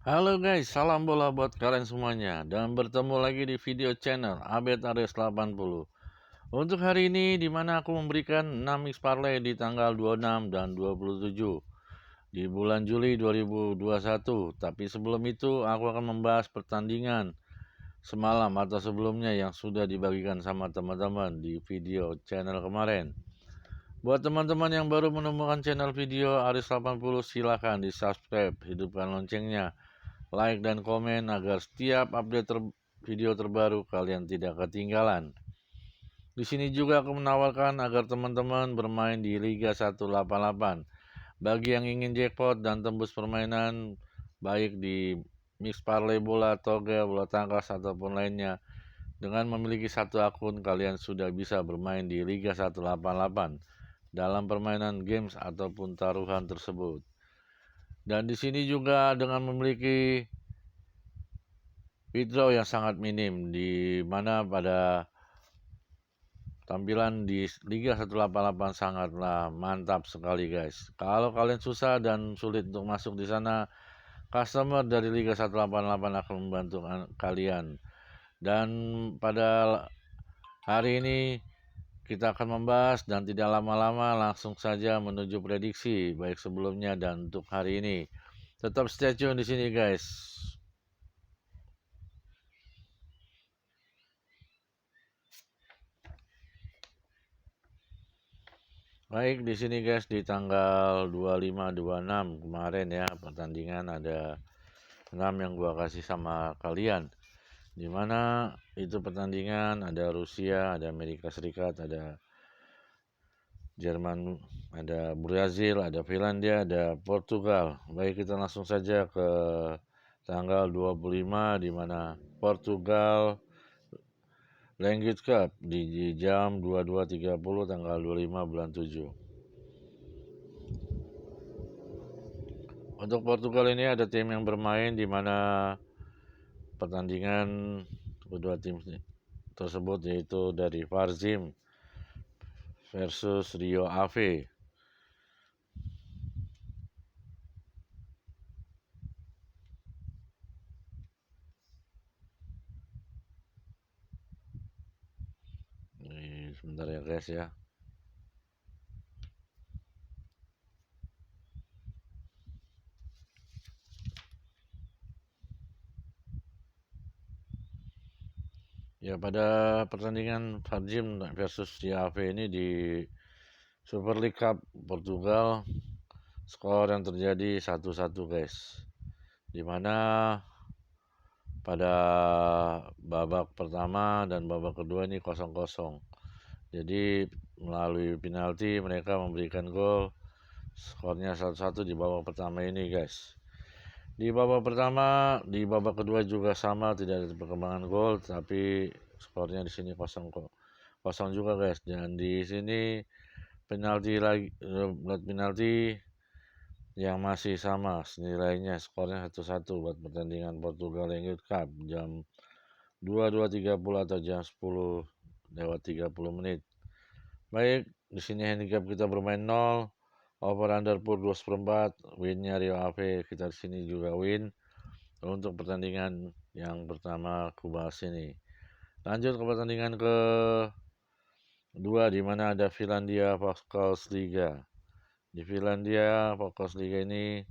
Halo guys, salam bola buat kalian semuanya dan bertemu lagi di video channel Abed Ares 80. Untuk hari ini dimana aku memberikan 6 mix parlay di tanggal 26 dan 27 di bulan Juli 2021. Tapi sebelum itu aku akan membahas pertandingan semalam atau sebelumnya yang sudah dibagikan sama teman-teman di video channel kemarin. Buat teman-teman yang baru menemukan channel video Aris 80, silahkan di subscribe, hidupkan loncengnya, like dan komen agar setiap update video terbaru kalian tidak ketinggalan. Di sini juga aku menawarkan agar teman-teman bermain di Liga 188. Bagi yang ingin jackpot dan tembus permainan baik di mix parlay bola, toga, bola tangkas ataupun lainnya, dengan memiliki satu akun kalian sudah bisa bermain di Liga 188 dalam permainan games ataupun taruhan tersebut. Dan di sini juga dengan memiliki withdraw yang sangat minim, di mana pada tampilan di Liga 188 sangatlah mantap sekali guys. Kalau kalian susah dan sulit untuk masuk di sana, customer dari Liga 188 akan membantu kalian. Dan pada hari ini kita akan membahas dan tidak lama-lama langsung saja menuju prediksi baik sebelumnya dan untuk hari ini. Tetap stay tune di sini guys. Baik, di sini guys di tanggal 25-26 kemarin ya pertandingan ada 6 yang gua kasih sama kalian. Dimana itu pertandingan ada Rusia, ada Amerika Serikat, ada Jerman, ada Brazil, ada Finlandia, ada Portugal. Baik, kita langsung saja ke tanggal 25 di mana Portugal Language Cup di jam 22.30 tanggal 25 bulan 7. Untuk Portugal ini ada tim yang bermain di mana pertandingan kedua tim tersebut yaitu dari Varzim versus Rio Ave. Ini sebentar ya guys ya. Ya, pada pertandingan Varzim versus Rio Ave ini di Super League Cup Portugal, skor yang terjadi 1-1 guys. Dimana pada babak pertama dan babak kedua ini 0-0. Jadi melalui penalti mereka memberikan gol, skornya 1-1 di babak pertama ini guys. Di babak pertama, di babak kedua juga sama, tidak ada perkembangan gol, tapi skornya di sini 0-0 juga guys. Dan di sini penalti lagi, buat penalti yang masih sama nilainya, skornya 1-1 buat pertandingan Portugal Youth Cup jam 22.30 atau jam 10:30. Baik, di sini handicap kita bermain 0, over under pur 2/4, winnya Rio Ave kita di sini juga win. Untuk pertandingan yang pertama aku bahas ini. Lanjut ke pertandingan kedua di mana ada Finlandia Focus Liga. Di Finlandia Focus Liga ini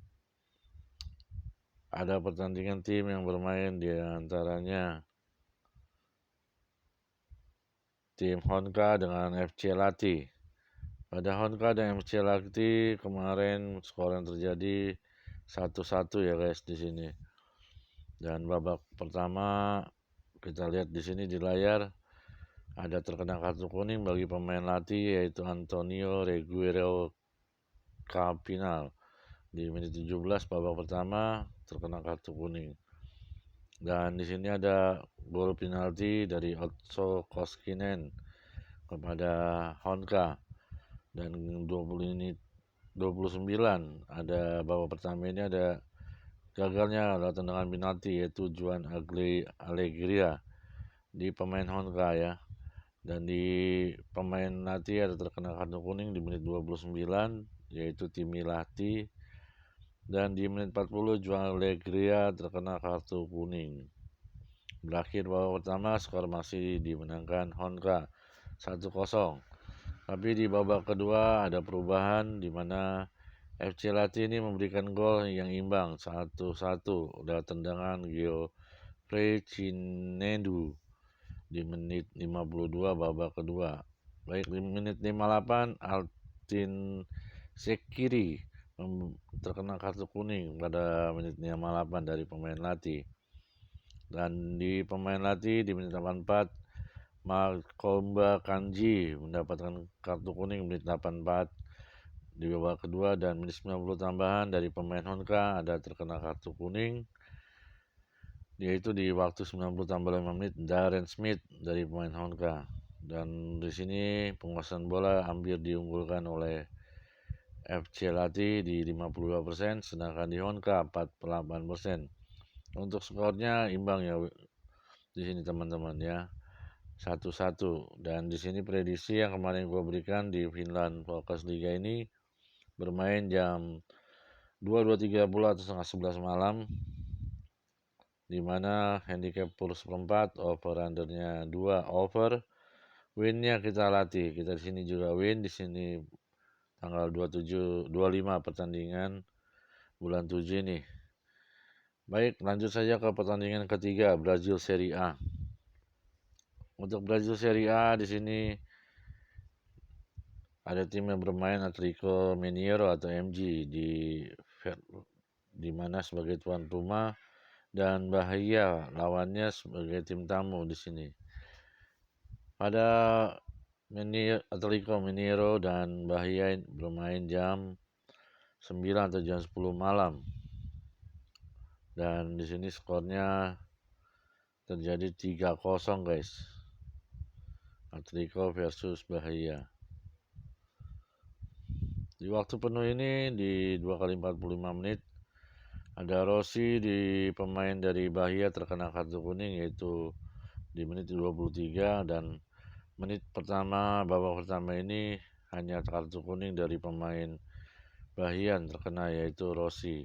ada pertandingan tim yang bermain di antaranya tim Honka dengan FC Lahti. Pada Honka dan FC Lahti kemarin skor yang terjadi 1-1 ya guys di sini. Dan babak pertama kita lihat di sini di layar ada terkena kartu kuning bagi pemain Lahti yaitu Antonio Reguero Capinal. Di menit 17 babak pertama terkena kartu kuning. Dan di sini ada gol penalti dari Otso Koskinen kepada Honka. Dan 29 ada babak pertama ini ada gagalnya adalah tendangan penalti yaitu Juan Alegria di pemain Honka ya. Dan di pemain Lahti ada terkena kartu kuning di menit 29 yaitu Timi Lahti. Dan di menit 40 Joao Alegria terkena kartu kuning. Berakhir babak pertama, skor masih dimenangkan Honka 1-0. Tapi di babak kedua ada perubahan di mana FC Lati ini memberikan gol yang imbang 1-1 lewat tendangan Geoffrey Chinedu di menit 52 babak kedua. Baik di menit 58 Altin Sekiri terkena kartu kuning pada menit 58 dari pemain Lati. Dan di pemain Lati di menit 84 Makomba Kanji mendapatkan kartu kuning menit 84 di babak kedua, dan menit 90 tambahan dari pemain Honka ada terkena kartu kuning, yaitu di waktu 90 tambah 5 menit Darren Smith dari pemain Honka. Dan di sini penguasaan bola hampir diunggulkan oleh FC Lati di 52%, sedangkan di Honka 48%. Untuk skornya imbang ya di sini teman-teman ya, 1-1. Dan di sini prediksi yang kemarin gue berikan di Finland Focus Liga ini bermain jam 22.30 atau setengah 11 malam, dimana handicap per seperempat, over undernya 2 over, winnya kita latih. Kita di sini juga win di sini tanggal 25 pertandingan bulan 7 ini. Baik, lanjut saja ke pertandingan ketiga, Brazil Serie A. Untuk Brazil Serie A di sini ada tim yang bermain Atlético Mineiro atau MG di mana sebagai tuan rumah, dan Bahia lawannya sebagai tim tamu di sini. Pada Atlético Mineiro dan Bahia bermain jam 9 atau jam 10 malam. Dan di sini skornya terjadi 3-0 guys. Atlético versus Bahia. Di waktu penuh ini di 2 kali 45 menit ada Rossi di pemain dari Bahia terkena kartu kuning, yaitu di menit 23, dan menit pertama babak pertama ini hanya kartu kuning dari pemain Bahia yang terkena, yaitu Rossi.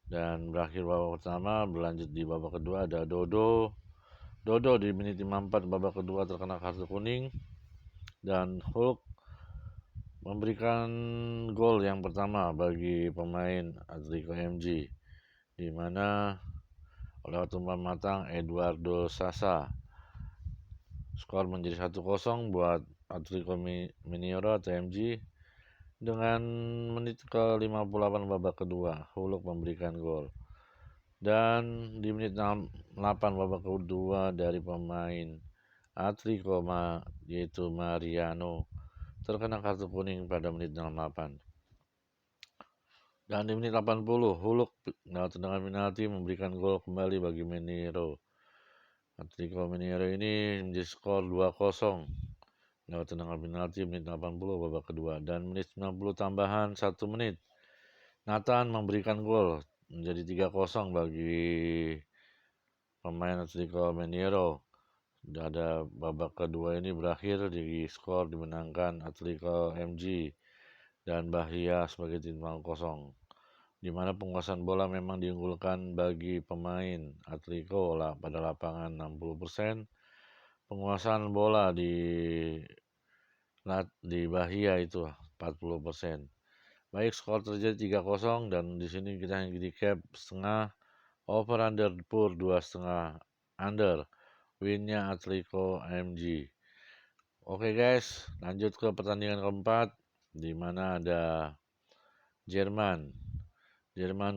Dan berakhir babak pertama, berlanjut di babak kedua ada Dodo di menit 54 babak kedua terkena kartu kuning, dan Hulk memberikan gol yang pertama bagi pemain Atlético MG, di mana lewat umpan matang Eduardo Sasa. Skor menjadi 1-0 buat Atlético Mineiro atau MG. Dengan menit ke-58 babak kedua, Hulk memberikan gol. Dan di menit 8 babak kedua dari pemain Atlético yaitu Mariano terkena kartu kuning pada menit 68. Dan di menit 80, Hulk lewat tendangan penalti memberikan gol kembali bagi Mineiro. Atlético Mineiro ini menjadi skor 2-0 lewat tendangan penalti menit 80 babak kedua. Dan menit 90 tambahan 1 menit, Nathan memberikan gol menjadi 3-0 bagi pemain Atlético Mineiro. Ada babak kedua ini berakhir di skor dimenangkan Atlético MG dan Bahia sebagai tim 0-0, di mana penguasaan bola memang diunggulkan bagi pemain Atlético pada lapangan 60%. Penguasaan bola di Bahia itu 40%. Baik, skor terjadi 3-0, dan di sini kita handicap setengah, over under per 2,5 under. Winnya Atlético MG. Oke guys, lanjut ke pertandingan keempat, di mana ada Jerman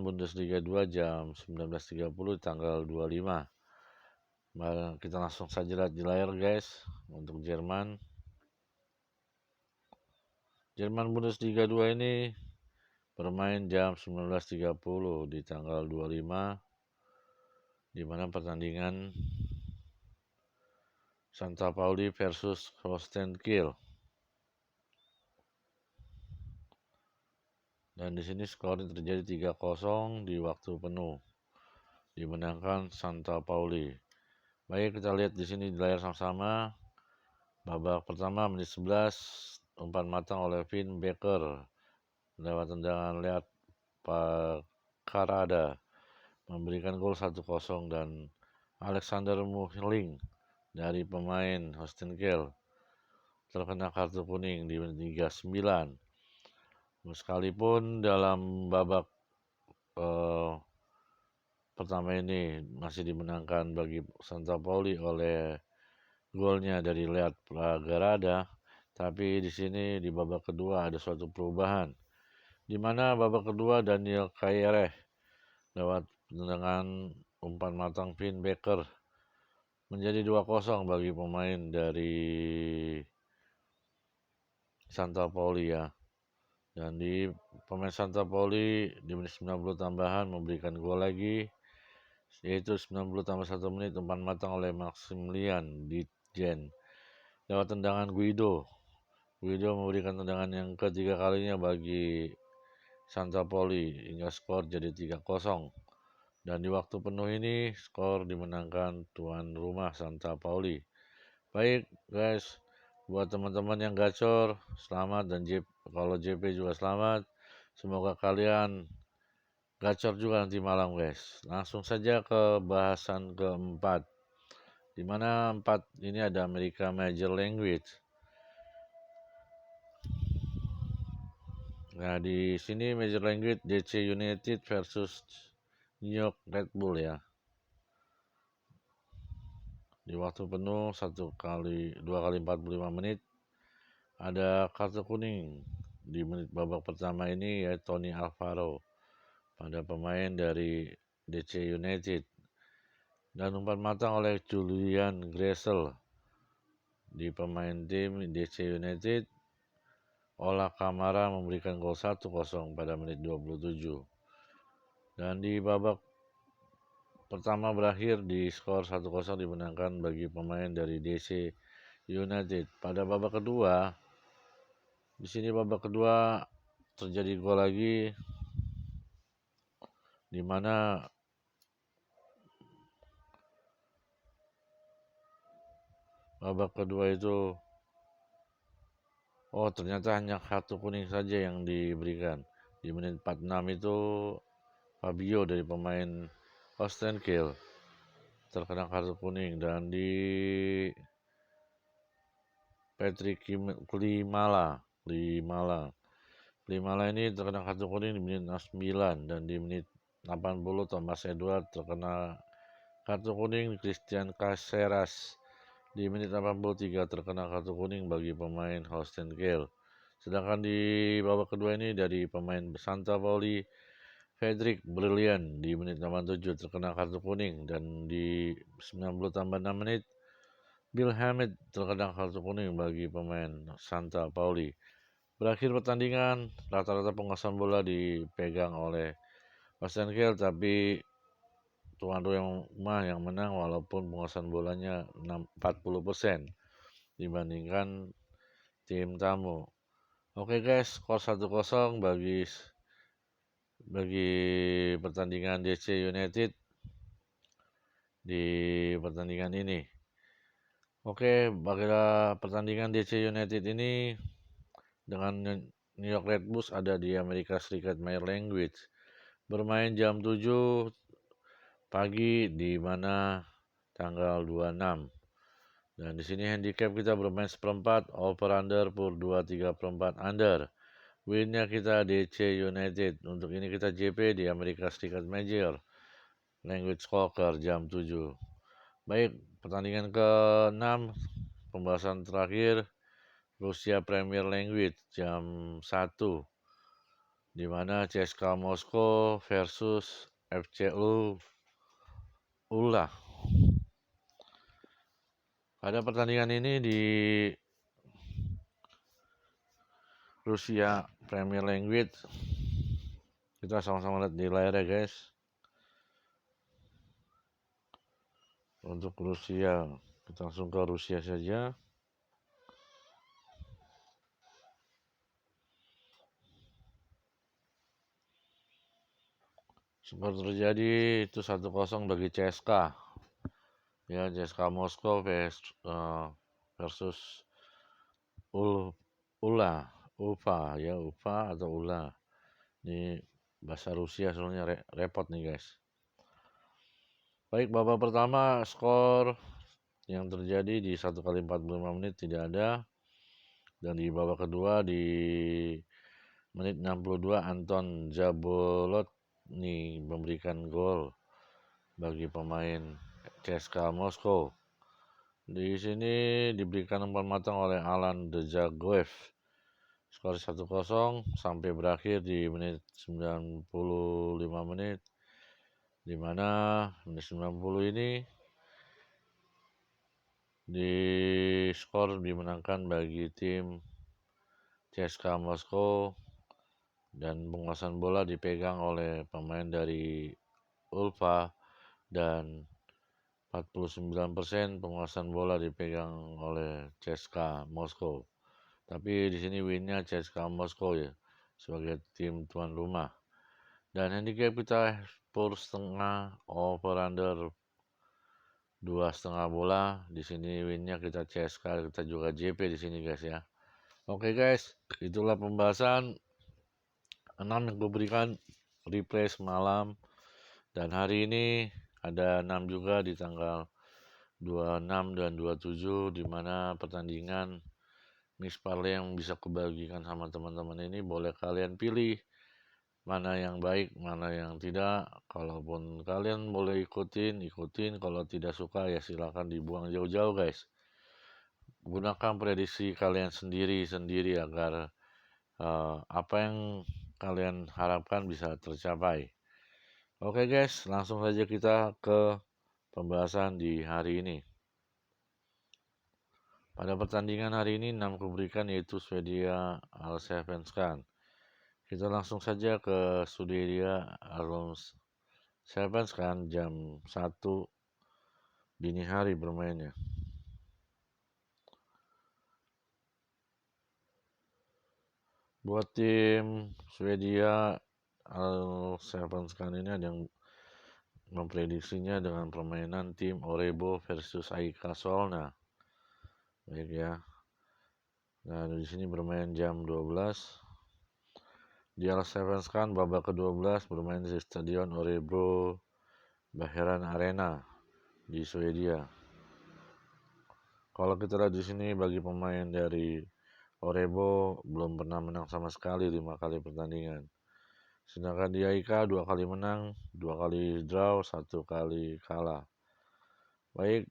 Bundesliga 2 jam 19.30 tanggal 25. Mari kita langsung saja lihat di layar guys. Untuk Jerman Bundesliga 2 ini bermain jam 19.30 di tanggal 25, di mana pertandingan Santa Pauli versus Holstein Kiel. Dan di sini skor terjadi 3-0 di waktu penuh, dimenangkan Santa Pauli. Baik, kita lihat di sini di layar sama-sama. Babak pertama menit 11, umpan matang oleh Finn Becker lewat tendangan lihat Belgorod memberikan gol 1-0 dan Alexander Muhling dari pemain Holstein Kiel terkena kartu kuning di menit 39. Meskipun dalam babak pertama ini masih dimenangkan bagi Santa Pauli oleh golnya dari Lead Pragarada, tapi di sini di babak kedua ada suatu perubahan, di mana babak kedua Daniel Kaireh lewat tendangan umpan matang Finn Becker menjadi 2-0 bagi pemain dari Santa Pauli ya. Dan di pemain Santa Pauli di menit 90 tambahan memberikan gol lagi, yaitu 90 tambah 1 menit umpan matang oleh Maximilian Ditjen lewat tendangan Guido. Guido memberikan tendangan yang ketiga kalinya bagi Santa Pauli hingga skor jadi 3-0. Dan di waktu penuh ini skor dimenangkan tuan rumah Santa Pauli. Baik guys, buat teman-teman yang gacor, selamat, dan kalau JP juga selamat. Semoga kalian gacor juga nanti malam guys. Langsung saja ke bahasan keempat, di mana 4 ini ada America Major Language. Nah, di sini Major Language DC United versus New York Red Bull ya. Di waktu penuh 2 kali 45 menit ada kartu kuning di menit babak pertama ini, yaitu Tony Alvaro pada pemain dari DC United, dan umpan matang oleh Julian Gressel di pemain tim DC United. Ola Kamara memberikan gol 1-0 pada menit 27. Dan di babak pertama berakhir di skor 1-0 dimenangkan bagi pemain dari DC United. Pada babak kedua, di sini babak kedua terjadi gol lagi, di mana babak kedua itu ternyata hanya kartu kuning saja yang diberikan. Di menit 46 itu Fabio dari pemain Holstein Kiel terkena kartu kuning, dan di Patrick Klimala ini terkena kartu kuning di menit 9, dan di menit 80 Thomas Edward terkena kartu kuning. Christian Caceres di menit 83 terkena kartu kuning bagi pemain Holstein Kiel. Sedangkan di babak kedua ini dari pemain Santa Pauli, Fredrik Brilliant di menit 87 terkena kartu kuning, dan di 90 tambah 6 menit Bill Hamid terkena kartu kuning bagi pemain Santa Pauli. Berakhir pertandingan, rata-rata penguasaan bola dipegang oleh Holstein Kiel, tapi tuan rumah yang menang walaupun penguasaan bolanya 40% dibandingkan tim tamu. Oke guys, skor 1-0 bagi pertandingan DC United di pertandingan ini. Oke, bagilah pertandingan DC United ini dengan New York Red Bulls ada di Amerika Serikat Major Language. Bermain jam 7 pagi di mana tanggal 26. Dan di sini handicap kita bermain seperempat, over under per 2/3/4 under. Winnya kita DC United. Untuk ini kita JP di Amerika Serikat Major Language Soccer jam 7. Baik, pertandingan ke-6, pembahasan terakhir Rusia Premier Language jam 1, di mana CSKA Moskow versus FC Ula. Pada pertandingan ini di Rusia Premier Language, kita sama-sama lihat di layar ya guys. Untuk Rusia, kita langsung ke Rusia saja. Skor terjadi itu 1-0 bagi CSKA. Ya, CSKA Moskow versus UFA atau ULA. Ini bahasa Rusia soalnya repot nih guys. Baik, babak pertama skor yang terjadi di 1 kali 45 menit tidak ada. Dan di babak kedua di menit 62 Anton Jabolotny memberikan gol bagi pemain CSKA Moskow. Di sini diberikan umpan matang oleh Alan Dejagoev. Skor 1-0 sampai berakhir di menit 95 menit, di mana menit 90 ini di skor dimenangkan bagi tim CSKA Moskow dan penguasaan bola dipegang oleh pemain dari Ulfa dan 49% penguasaan bola dipegang oleh CSKA Moskow. Tapi di sini winnya CSKA Moskow ya sebagai tim tuan rumah. Dan handicap kita per setengah over under 2,5 bola. Di sini winnya kita CSKA, kita juga JP di sini guys ya. Oke guys, itulah pembahasan 6 yang gue berikan replay semalam. Dan hari ini ada 6 juga di tanggal 26 dan 27 di mana pertandingan mix parlay yang bisa kebagikan sama teman-teman ini boleh kalian pilih mana yang baik, mana yang tidak. Kalaupun kalian boleh ikutin, kalau tidak suka ya silakan dibuang jauh-jauh guys. Gunakan prediksi kalian sendiri agar apa yang kalian harapkan bisa tercapai. Oke guys, langsung saja kita ke pembahasan di hari ini. Pada pertandingan hari ini 6 kuberikan yaitu Swedia Allsvenskan. Kita langsung saja ke Swedia Allsvenskan jam 1 dini hari bermainnya. Buat tim Swedia Allsvenskan ini ada yang memprediksinya dengan permainan tim Orebo versus AIK Solna. Baik ya. Nah, di sini bermain jam 12. Di Allsvenskan babak ke-12 bermain di Stadion Örebro Baheran Arena di Swedia. Kalau kita lihat di sini bagi pemain dari Orebo belum pernah menang sama sekali 5 kali pertandingan. Sedangkan di AIK 2 kali menang, 2 kali draw, 1 kali kalah. Baik,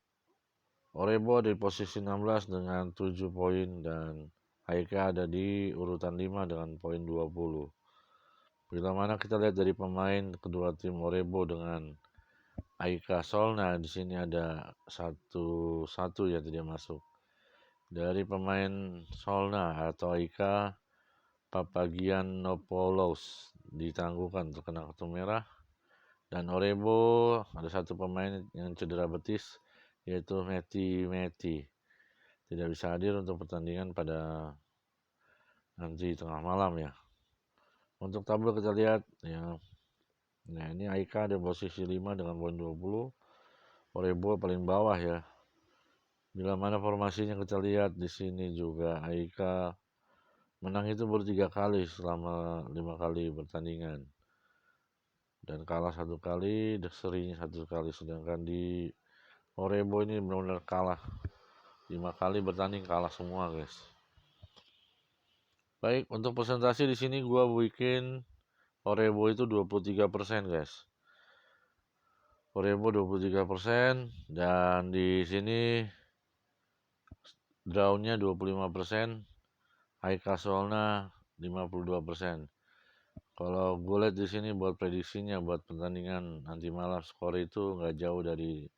Orebo di posisi 16 dengan 7 poin dan AIK ada di urutan 5 dengan poin 20. Bila mana kita lihat dari pemain kedua tim Orebo dengan AIK Solna, di sini ada satu ya tidak masuk. Dari pemain Solna atau AIK, Papagiannopoulos ditangguhkan terkena kartu merah. Dan Orebo ada satu pemain yang cedera betis yaitu Meti. Tidak bisa hadir untuk pertandingan pada nanti tengah malam ya. Untuk tabel kita lihat ya. Nah, ini AIK ada posisi 5 dengan poin 20. Orebo paling bawah ya. Bila mana formasinya kita lihat di sini juga AIK menang itu baru 3 kali selama 5 kali pertandingan. Dan kalah 1 kali, serinya 1 kali. Sedangkan di Orebo ini benar-benar kalah. 5 kali bertanding kalah semua guys. Baik, untuk presentasi di sini gua bikin Orebo itu 23% guys. Orebo 23% dan di sini drawnya 25%, AIK Solna 52%. Kalau gue lihat di sini buat prediksinya buat pertandingan nanti malam skor itu nggak jauh dari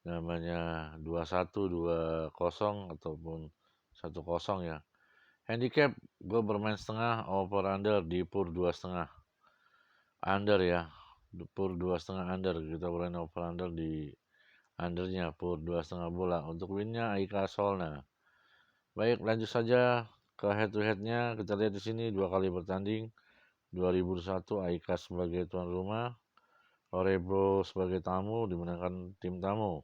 namanya 2-1, 2-0 ataupun 1-0 ya. Handicap gue bermain setengah over under di pur 2,5 under ya, pur 2,5 under. Kita bermain over under di undernya pur 2,5 bola. Untuk winnya AIK Solna. Baik, lanjut saja ke head to headnya. Kita lihat di sini 2 kali bertanding. 2001 AIK sebagai tuan rumah, Orebo sebagai tamu dimenangkan tim tamu.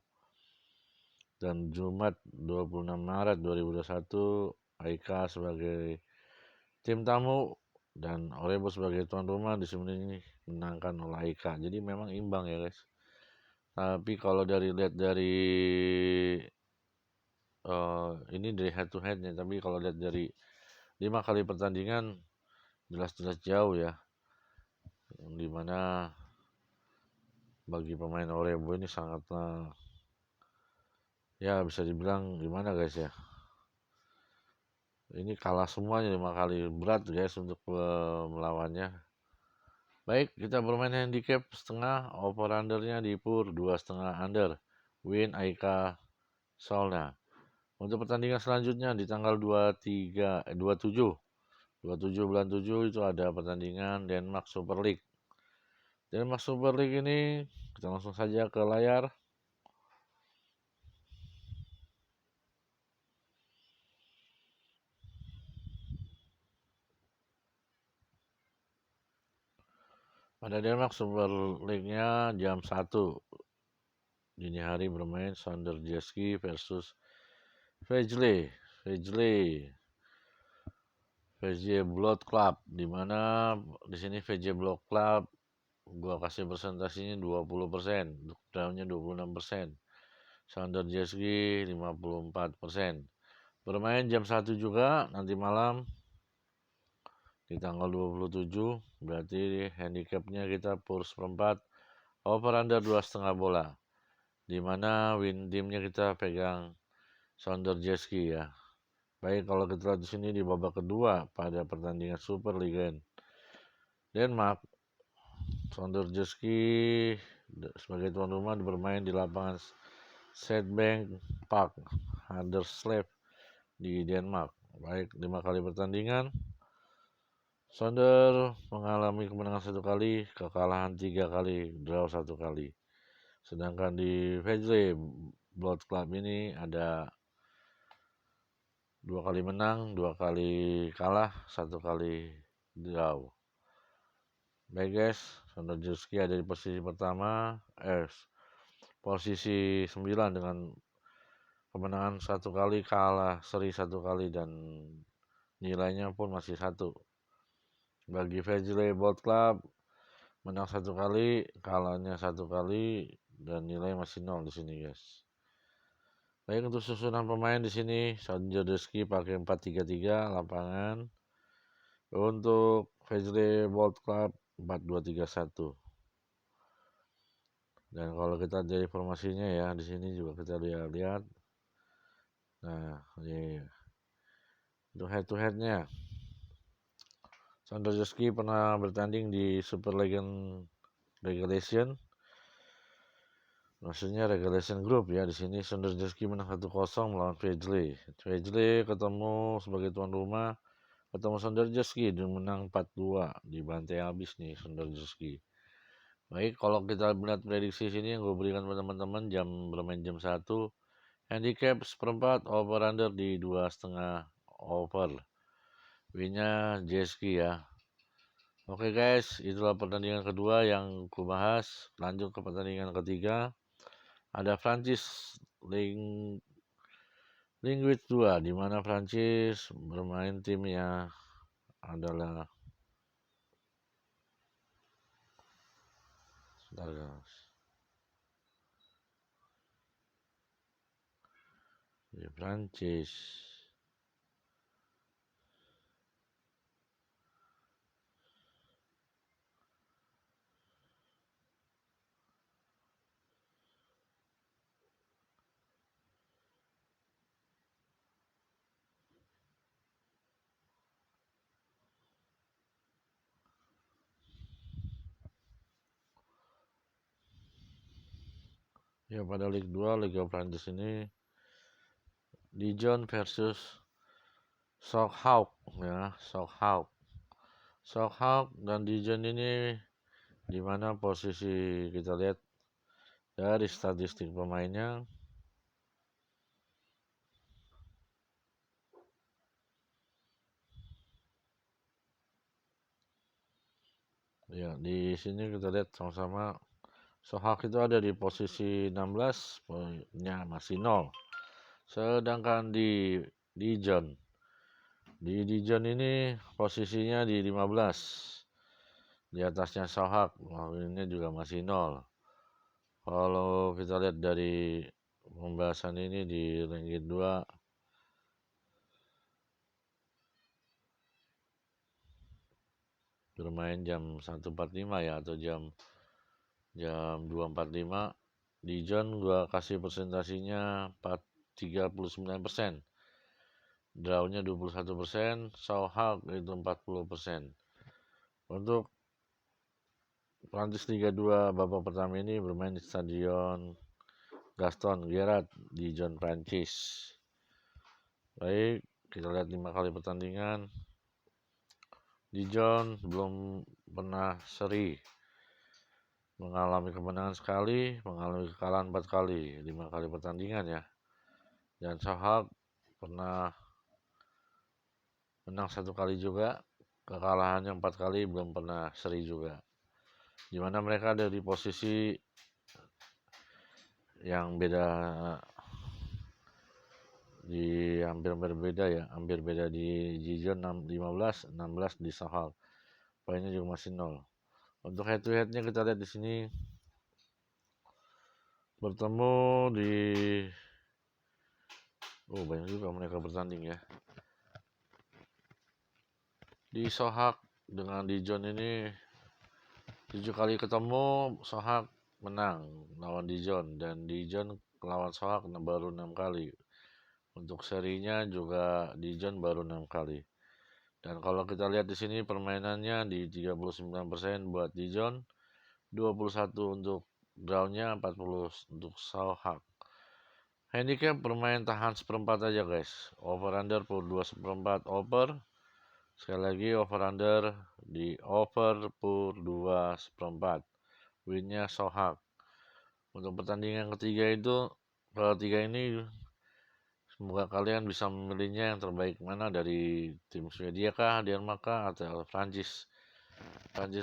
Dan Jumat 26 Maret 2021 AIK sebagai tim tamu dan Orebo sebagai tuan rumah di sini menangkan oleh AEK. Jadi memang imbang ya guys. Tapi kalau lihat dari ini dari head to head nya, tapi kalau lihat dari 5 kali pertandingan jelas-jelas jauh ya. Yang dimana bagi pemain Orebo ini sangatlah ya bisa dibilang gimana guys ya. Ini kalah semuanya 5 kali, berat guys untuk melawannya. Baik, kita bermain handicap setengah, over undernya di pur 2,5 under, win Aika Solna. Untuk pertandingan selanjutnya di tanggal 27 bulan 7 itu ada pertandingan Denmark Super League. Denmark Super League ini kita langsung saja ke layar. Pada Denmark Super League-nya jam 1 dini hari bermain Sander Jeski versus Vejle Blood Club, di mana di sini VJ Blood Club gua kasih presentasinya 20%, untuk downnya 26%, Sander Jeski 54%. Bermain jam 1 juga nanti malam di tanggal 27, berarti handicapnya kita pur seperempat, over under 2,5 bola, dimana win timnya kita pegang Sander Jeski ya. Baik, kalau kita lihat di sini di babak kedua pada pertandingan Super League Denmark, Sander Jeski sebagai tuan rumah bermain di lapangan Sedbank Park, Haderslev di Denmark. Baik, 5 kali pertandingan Sander mengalami kemenangan 1 kali, kekalahan 3 kali, draw 1 kali. Sedangkan di Vejle Blood Club ini ada 2 kali menang, 2 kali kalah, 1 kali draw. Baik guys, Sander Jeski ada di posisi pertama, posisi 9 dengan kemenangan 1 kali, kalah seri 1 kali, dan nilainya pun masih 1. Bagi Vejle Boat Club menang 1 kali, kalahnya 1 kali, dan nilai masih 0 di sini guys. Baik, untuk susunan pemain di sini Sander Jeski pakai 4-3-3 lapangan. Untuk Vejle Boat Club 4-2-3-1. Dan kalau kita dari formasinya ya, di sini juga kita lihat. Nah, ini untuk head to headnya. Sander Jeski pernah bertanding di Super Legend Regulation. Maksudnya Regulation Group ya. Di sini Sander Jeski menang 1-0 melawan Vejle. Vejle ketemu sebagai tuan rumah, ketemu Sander Jeski dan menang 4-2, dibantai habis nih Sander Jeski. Baik, kalau kita melihat prediksi sini yang gue berikan kepada teman-teman, bermain jam 1, handicap seperempat, over under di 2,5 over. Winnya Jeski ya. Oke guys, itulah pertandingan kedua yang ku bahas. Lanjut ke pertandingan ketiga. Ada Prancis Linguist 2, di mana Prancis bermain timnya adalah di Prancis. Ya, pada Liga 2, Liga Prancis ini Dijon versus Sochaux ya, Sochaux dan Dijon ini, dimana posisi kita lihat dari statistik pemainnya. Ya, di sini kita lihat sama-sama Sochaux itu ada di posisi 16, poinnya masih 0. Sedangkan di Dijon Di Dijon ini posisinya di 15. Di atasnya Sohak, ini juga masih 0. Kalau kita lihat dari pembahasan ini di ranking 2, bermain jam 1.45 ya, atau jam 2.45. Dijon gua kasih presentasinya 39%. Drawnya 21%, Sohak itu 40%. Untuk Prancis Liga 2 babak pertama ini bermain di Stadion Gaston Gerard di Dijon, Prancis. Baik, kita lihat 5 kali pertandingan. Dijon belum pernah seri, mengalami kemenangan sekali, mengalami kekalahan 4 kali, 5 kali pertandingan ya. Dan Sohak pernah menang 1 kali juga, kekalahannya 4 kali, belum pernah seri juga. Dimana mereka ada di posisi yang beda, di hampir berbeda ya, hampir beda. Di Dijon 15, 16 di Sohak. Poinnya juga masih 0. Untuk head to headnya kita lihat di sini, bertemu di banyak juga mereka bertanding ya. Di Sohak dengan Dijon ini 7 kali ketemu, Sohak menang lawan Dijon, dan Dijon lawan Sohak baru 6 kali. Untuk serinya juga Dijon baru 6 kali. Dan kalau kita lihat di sini permainannya di 39% buat Dijon, 21 untuk drawnya, 40 untuk Sohak. Handicap bermain tahan seperempat aja guys. Over under per 2/4 over. Sekali lagi over under di over per 2/4. Winnya Sohak. Untuk pertandingan ketiga ini semoga kalian bisa memilihnya yang terbaik mana, dari tim Swedia kah, Denmark kah, atau Prancis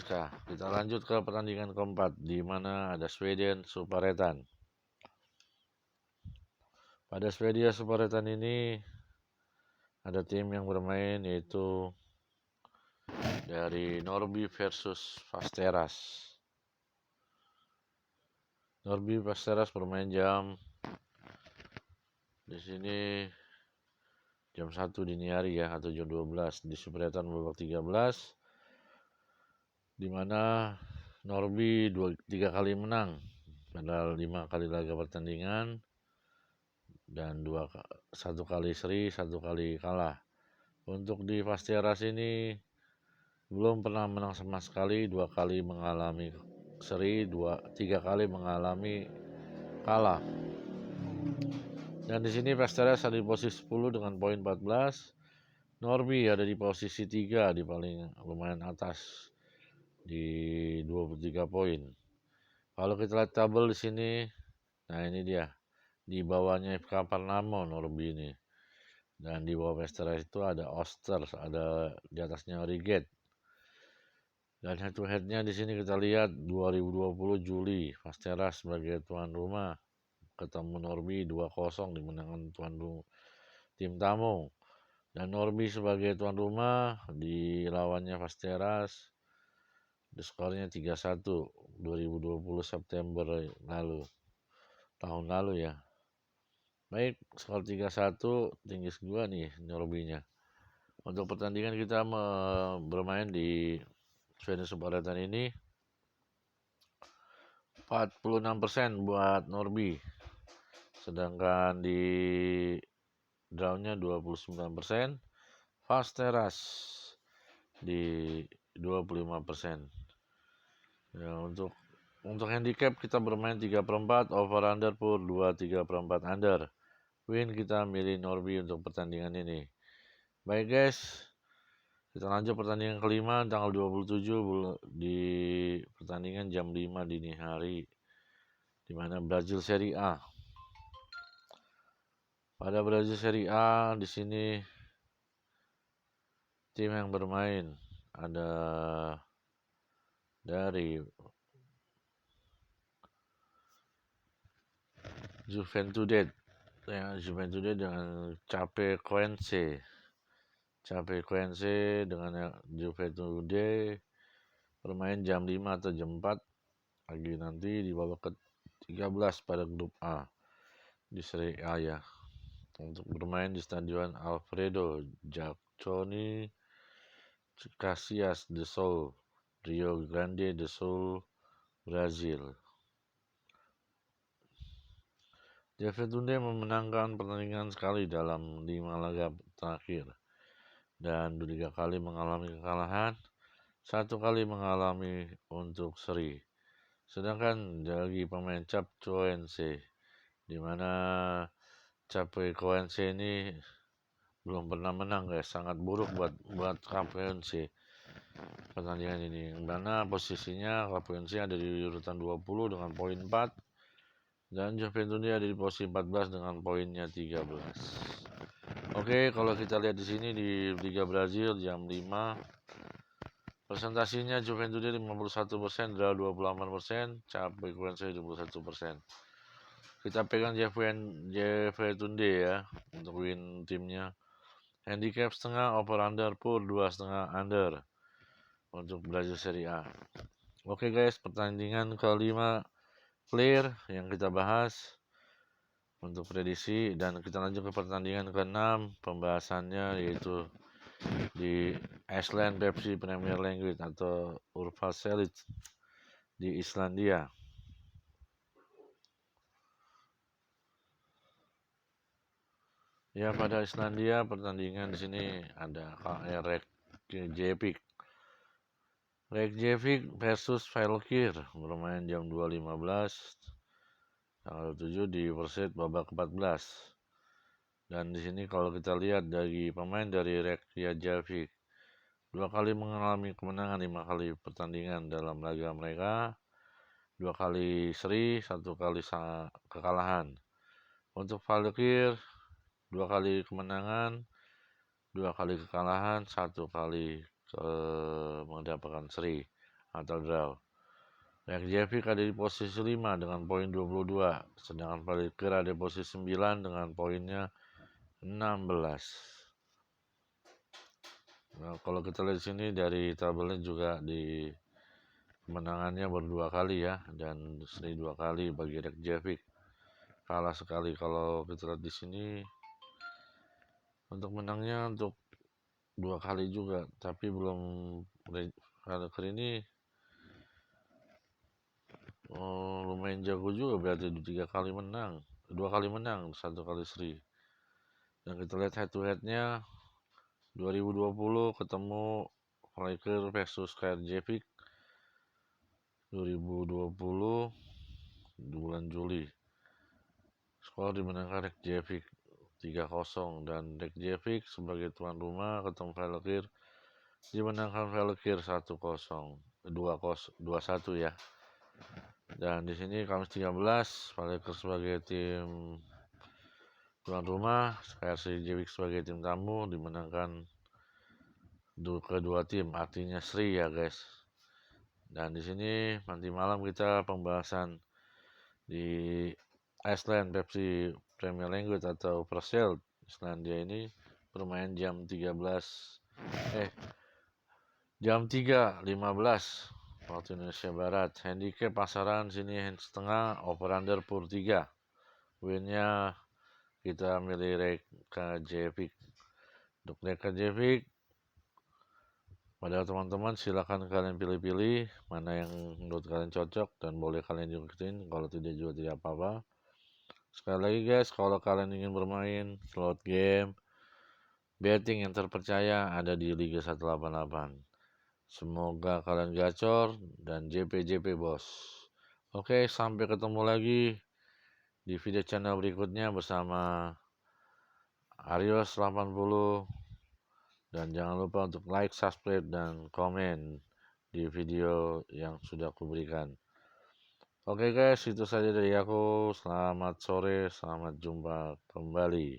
kah. Kita lanjut ke pertandingan keempat, di mana ada Sweden Superettan. Pada Swedia Superettan ini ada tim yang bermain, yaitu dari Norrby versus Västerås. Norrby Västerås bermain di sini jam 1 dini hari ya, atau jam 12 di Superettan babak 13, di mana Norrby 3 kali menang pada 5 kali laga pertandingan, dan 1 kali seri, 1 kali kalah. Untuk di Västerås ini belum pernah menang sama sekali, 2 kali mengalami seri, 3 kali mengalami kalah. Dan di sini Västerås ada di posisi 10 dengan poin 14. Norrby ada di posisi 3, di paling lumayan atas di 23 poin. Kalau kita lihat tabel di sini, nah ini dia. Di bawahnya FK Parnamo Norrby ini. Dan di bawah Västerås itu ada Oster, ada di atasnya Riget. Dan head to headnya di sini kita lihat 2020 Juli, Västerås sebagai tuan rumah ketemu Norrby 2-0 dimenangkan tim tamu. Dan Norrby sebagai tuan rumah di lawannya Västerås, di skornya 3-1 2020 September lalu, tahun lalu ya. Baik, skor 3-1, tinggi gua nih Norrby-nya. Untuk pertandingan kita bermain di Sweden Superettan ini 46% buat Norrby, sedangkan di drawnya 29%, Västerås di 25%. Ya, untuk handicap kita bermain 3/4, over under per 3/4 under. Win kita milih Norrby untuk pertandingan ini. Baik guys, kita lanjut pertandingan kelima tanggal 27 di pertandingan jam 5 dini hari, di mana Brazil Serie A. Pada Brazil Serie A di sini tim yang bermain ada dari Juventude dengan Chapecoense Chapecoense dengan Juventude bermain jam 5 atau jam 4 pagi nanti di babak ke-13 pada grup A di Serie A ya. Untuk bermain di Stadion Alfredo Jaconi Caxias do Sul, Rio Grande do Sul, Brazil. Juventude memenangkan pertandingan sekali dalam 5 laga terakhir dan 3 kali mengalami kekalahan, 1 kali mengalami untuk seri. Sedangkan bagi pemain Chapecoense, di mana Chapecoense ini belum pernah menang guys, sangat buruk buat Chapecoense pertandingan ini. Karena posisinya Chapecoense ada di urutan 20 dengan poin 4 dan Juventude ada di posisi 14 dengan poinnya 13. Oke, kalau kita lihat di sini di Liga Brazil jam 5, presentasinya Juventude 51%, draw 28%, Chapecoense 21%. Kita pegang Juventude ya untuk win timnya. Handicap setengah, over under pur 2,5 under untuk Brazil Serie A. Oke guys, pertandingan kelima clear yang kita bahas untuk prediksi, dan kita lanjut ke pertandingan ke-6 pembahasannya, yaitu di Iceland Pepsi Premier League atau Úrvalsdeild di Islandia. Ya, pada Islandia pertandingan di sini ada Reykjavik versus Valkir bermain jam 2.15 tanggal 7 di Verset babak 14. Dan di sini kalau kita lihat dari pemain dari Reykjavik 2 kali mengalami kemenangan 5 kali pertandingan dalam laga mereka, 2 kali seri, 1 kali kekalahan. Untuk Valkir 2 kali kemenangan, 2 kali kekalahan, 1 kali mendapatkan seri atau draw. Reykjavik ada di posisi 5 dengan poin 22, sedangkan Valkir ada di posisi 9 dengan poinnya 16. Nah, kalau kita lihat di sini dari tabelnya juga di kemenangannya berdua kali ya, dan seri 2 kali bagi Reykjavik, kalah sekali. Kalau kita lihat di sini untuk menangnya untuk 2 kali juga, tapi belum Valkir ini lumayan jago juga, berarti 3 kali menang, 2 kali menang, 1 kali seri. Dan kita lihat head to headnya 2020 ketemu Valkir versus Reykjavik 2020 bulan Juli. Skor dimenangkan Reykjavik 3-0, dan Reykjavik sebagai tuan rumah ketemu Valkir dimenangkan Valkir 1-0, 2-1 ya. Dan di sini Kamis 13 Valkir sebagai tim tuan rumah, Reykjavik sebagai tim tamu, dimenangkan kedua tim, artinya seri ya guys. Dan di sini nanti malam kita pembahasan di Iceland Pepsi Premier League atau Úrvalsdeild Islandia ini bermain jam 3.15 waktu Indonesia Barat. Handicap pasaran sini setengah, over under pur 3. Winnya kita milih Reykjavik. Untuk Reykjavik, pada teman-teman silakan kalian pilih-pilih mana yang menurut kalian cocok dan boleh kalian ikutin, kalau tidak juga tidak apa-apa. Sekali lagi guys, kalau kalian ingin bermain slot game betting yang terpercaya ada di Liga 188. Semoga kalian gacor dan JP bos. Oke, sampai ketemu lagi di video channel berikutnya bersama Arios 80. Dan jangan lupa untuk like, subscribe, dan komen di video yang sudah aku berikan. Oke guys, itu saja dari aku. Selamat sore, selamat jumpa kembali.